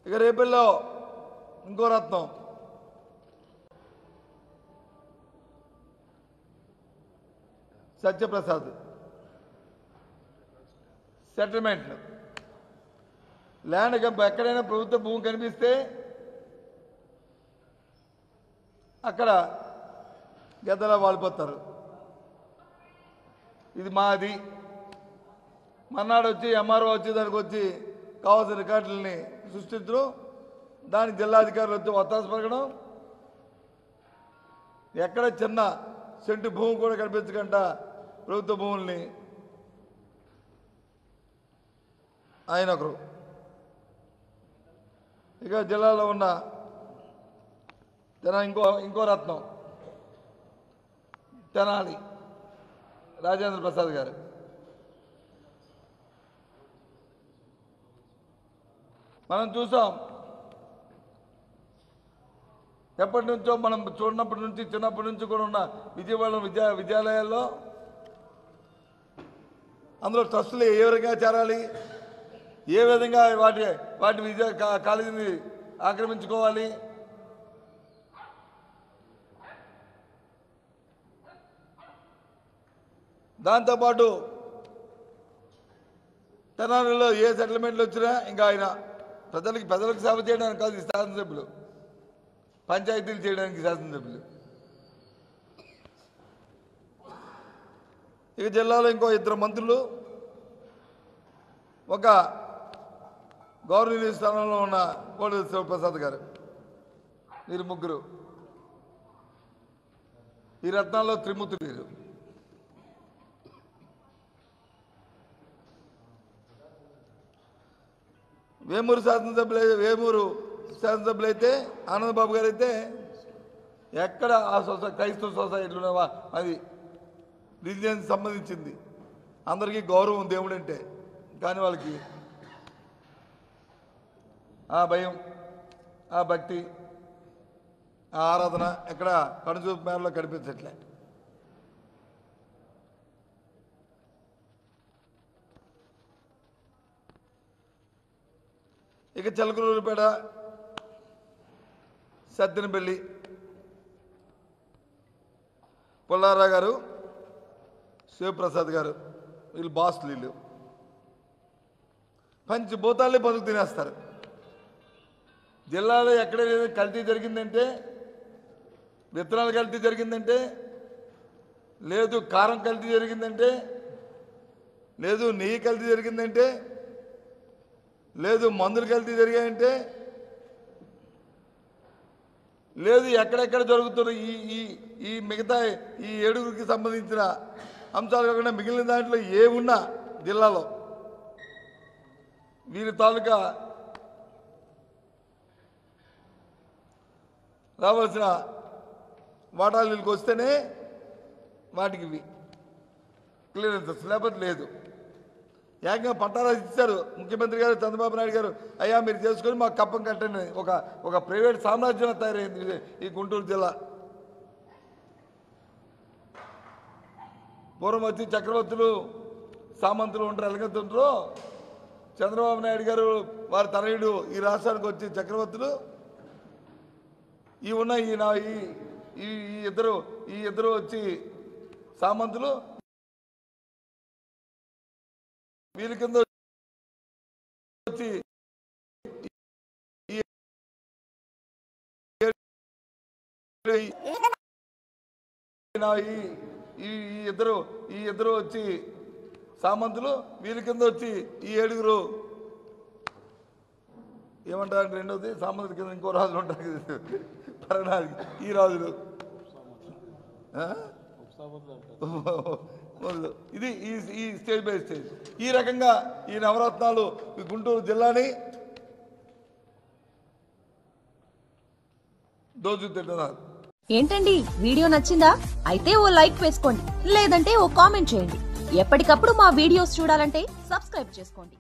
ఇక రేపల్లో ఇంకో రత్నం Satyaprasad settlement land ఎక్కడైనా ప్రభుత్వ భూమి కనిపిస్తే అక్కడ గద్దలా వాలిపోతారు. ఇది మాది. మన్నాడు వచ్చి ఎంఆర్ఓ వచ్చి దానికి వచ్చి కావాల్సిన రికార్డులని సృష్టించడం, దానికి జిల్లాధికారులు వచ్చి ఒత్తాసు పలకడం, ఎక్కడ చిన్న సెంటు భూమి కూడా కనిపించకుండా ప్రభుత్వ భూముల్ని ఆయన ఒకరు. ఇక జిల్లాలో ఉన్న ఇంకో రత్నం తెనాలి రాజేంద్ర ప్రసాద్ గారు. మనం చూసాం ఎప్పటి నుంచో, మనం చూడనప్పటి నుంచి, చిన్నప్పటి నుంచి కూడా ఉన్న విజయవాడ విద్యాలయాల్లో అందులో ట్రస్టులు ఏ విధంగా చేరాలి, ఏ విధంగా వాటి కాలేజీని ఆక్రమించుకోవాలి, దాంతోపాటు తెనాలిలో ఏ సెటిల్మెంట్లు వచ్చినా ఇంకా ఆయన ప్రజలకు సేవ చేయడానికి కాదు, శాసనసభ్యులు పంచాయతీలు చేయడానికి శాసనసభ్యులు. ఇక జిల్లాలో ఇంకో 2 మంత్రులు, ఒక గవర్నర్ స్థానంలో ఉన్న కోడెల శివప్రసాద్ గారు, వీరు ముగ్గురు. ఈ రత్నాల్లో త్రిమూర్తులు వీరు. వేమూరు శాసనసభ్యులు అయితే ఆనందబాబు గారు అయితే ఎక్కడ ఆ క్రైస్తవ సొసైటీలో అది రిలీజియన్కి సంబంధించింది, అందరికీ గౌరవం దేవుడు అంటే, కానీ వాళ్ళకి ఆ భయం, ఆ భక్తి, ఆ ఆరాధన ఎక్కడ కనుచూపు మేరలో కనిపించట్లే. ఇక చిలకలూరుపేట, సత్తెనపల్లి పుల్లారావు గారు, శివప్రసాద్ గారు, వీళ్ళు బాస్లు. వీళ్ళు పంచభూతాల్ని బతుకు తినేస్తారు. జిల్లాలో ఎక్కడ కల్తీ జరిగిందంటే, విత్తనాలు కల్తీ జరిగిందంటే, లేదు కారం కల్తీ జరిగిందంటే, లేదు నెయ్యి కల్తీ జరిగిందంటే, లేదు మందులు కల్తీ జరిగాయంటే, లేదు ఎక్కడెక్కడ జరుగుతున్న ఈ మిగతా ఈ 7గురికి సంబంధించిన అంశాలు కాకుండా మిగిలిన దాంట్లో ఏ ఉన్నా జిల్లాలో వీరి తాలూకా రావాల్సిన వాటాలు వీళ్ళకి వస్తేనే వాటికి క్లియరెన్స్, లేకపోతే లేదు. ఏకంగా పట్టారాసి ఇచ్చారు ముఖ్యమంత్రి గారు, చంద్రబాబు నాయుడు గారు. అయ్యా మీరు చేసుకొని మాకు కప్పం కట్టండి. ఒక ప్రైవేట్ సామ్రాజ్యం తయారైంది ఈ గుంటూరు జిల్లా. పూర్వం వచ్చి చక్రవర్తులు సామంతులు ఉంటారు, ఎలాగంటుంటారో చంద్రబాబు నాయుడు గారు వారి తనయుడు ఈ రాష్ట్రానికి వచ్చి చక్రవర్తులు, ఈ ఇద్దరు వచ్చి సామంతులు, వీరి కింద వచ్చి ఈ ఇద్దరు వచ్చి సామంతులు, వీరి కింద వచ్చి ఈ 7గురు ఏమంటారు, రెండోది సామంతుల కింద ఇంకో రాజులు ఉంటారు, పరనాది ఈ రాజులు. ఇది ఈ స్టేజ్ బై స్టేజ్ ఈ రకంగా ఈ నవరత్నాలు ఈ గుంటూరు జిల్లాని దోచుకుంటున్నారు. ఏంటండి వీడియో నచ్చిందా? అయితే ఓ లైక్ వేసుకోండి, లేదంటే ఓ కామెంట్ చేయండి. ఎప్పటికప్పుడు మా వీడియోస్ చూడాలంటే సబ్స్క్రైబ్ చేసుకోండి.